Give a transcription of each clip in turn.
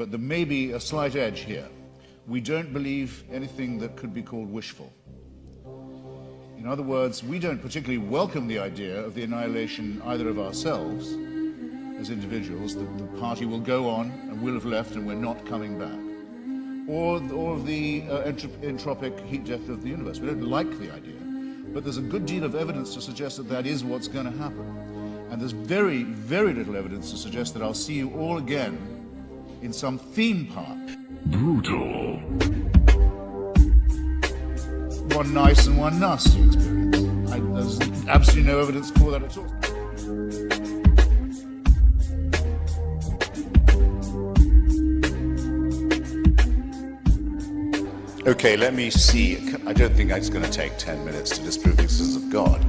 But there may be a slight edge here. We don't believe anything that could be called wishful. In other words, we don't particularly welcome the idea of the annihilation either of ourselves as individuals, that the party will go on and we'll have left and we're not coming back, or of the entropic heat death of the universe. We don't like the idea, but there's a good deal of evidence to suggest that that is what's going to happen. And there's very, very little evidence to suggest that I'll see you all again in some theme park. Brutal. One nice and one nasty experience. There's absolutely no evidence for that at all. Okay, let me see. I don't think it's going to take 10 minutes to disprove the existence of God.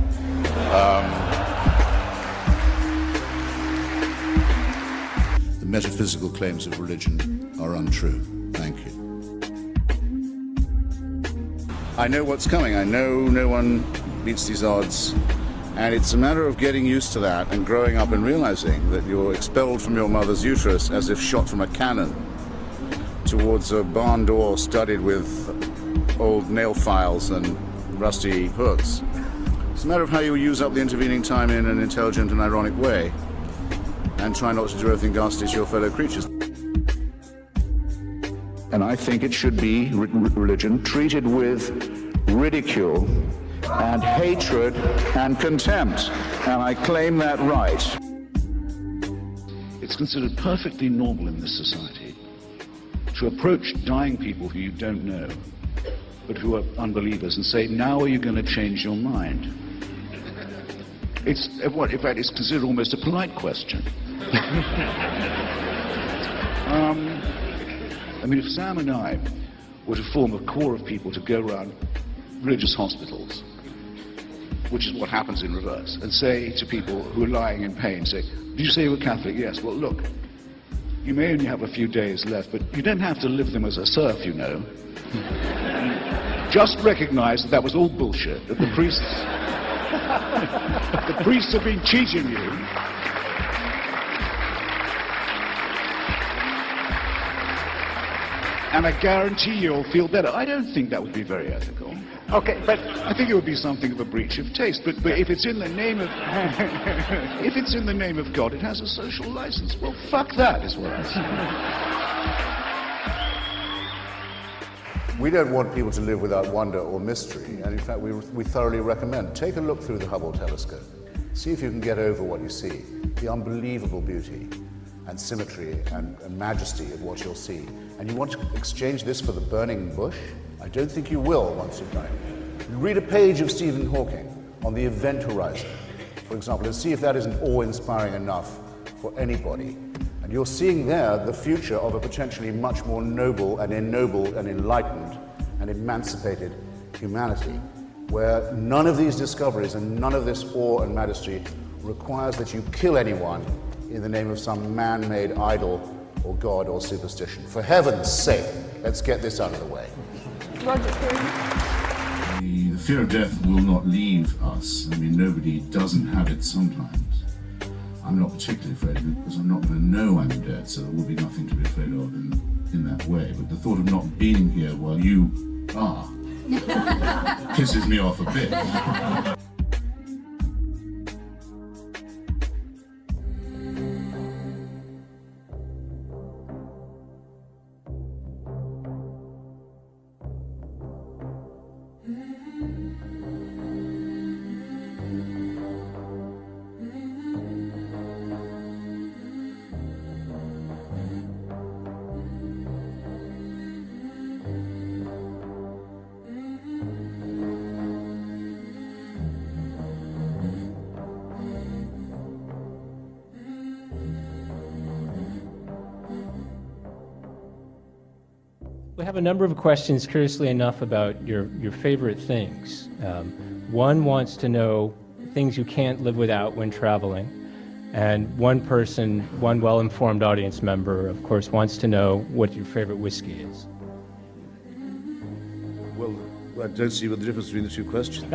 The metaphysical claims of religion are untrue. Thank you. I know what's coming. I know no one beats these odds. And it's a matter of getting used to that and growing up and realizing that you're expelled from your mother's uterus as if shot from a cannon towards a barn door studded with old nail files and rusty hooks. It's a matter of how you use up the intervening time in an intelligent and ironic way, and try not to do anything ghastly to your fellow creatures. And I think it should be, religion, treated with ridicule and hatred and contempt. And I claim that right. It's considered perfectly normal in this society to approach dying people who you don't know, but who are unbelievers, and say, now are you going to change your mind? In fact, it's considered almost a polite question. I mean, if Sam and I were to form a corps of people to go around religious hospitals, which is what happens in reverse, and say to people who are lying in pain, say, did you say you were Catholic? Yes. Well, look, you may only have a few days left, but you don't have to live them as a serf, you know. Just recognize that that was all bullshit, that the priests have been cheating you. And I guarantee you'll feel better. I don't think that would be very ethical. Okay, but I think it would be something of a breach of taste. But if it's in the name of if it's in the name of God, it has a social license. Well, fuck that, is what I say. We don't want people to live without wonder or mystery, and in fact we thoroughly recommend. Take a look through the Hubble telescope. See if you can get over what you see, the unbelievable beauty and symmetry and majesty of what you'll see. And you want to exchange this for the burning bush? I don't think you will once you've done it. Read a page of Stephen Hawking on the event horizon, for example, and see if that isn't awe-inspiring enough for anybody. And you're seeing there the future of a potentially much more noble and ennobled and enlightened and emancipated humanity, where none of these discoveries and none of this awe and majesty requires that you kill anyone in the name of some man-made idol or god or superstition. For heaven's sake, let's get this out of the way. Roger, The fear of death will not leave us. I mean, nobody doesn't have it sometimes. I'm not particularly afraid of it because I'm not going to know I'm dead, so there will be nothing to be afraid of in that way. But the thought of not being here while you are pisses me off a bit. We have a number of questions, curiously enough, about your favorite things. One wants to know things you can't live without when traveling. And one person, one well-informed audience member, of course, wants to know what your favorite whiskey is. Well, I don't see what the difference between the two questions.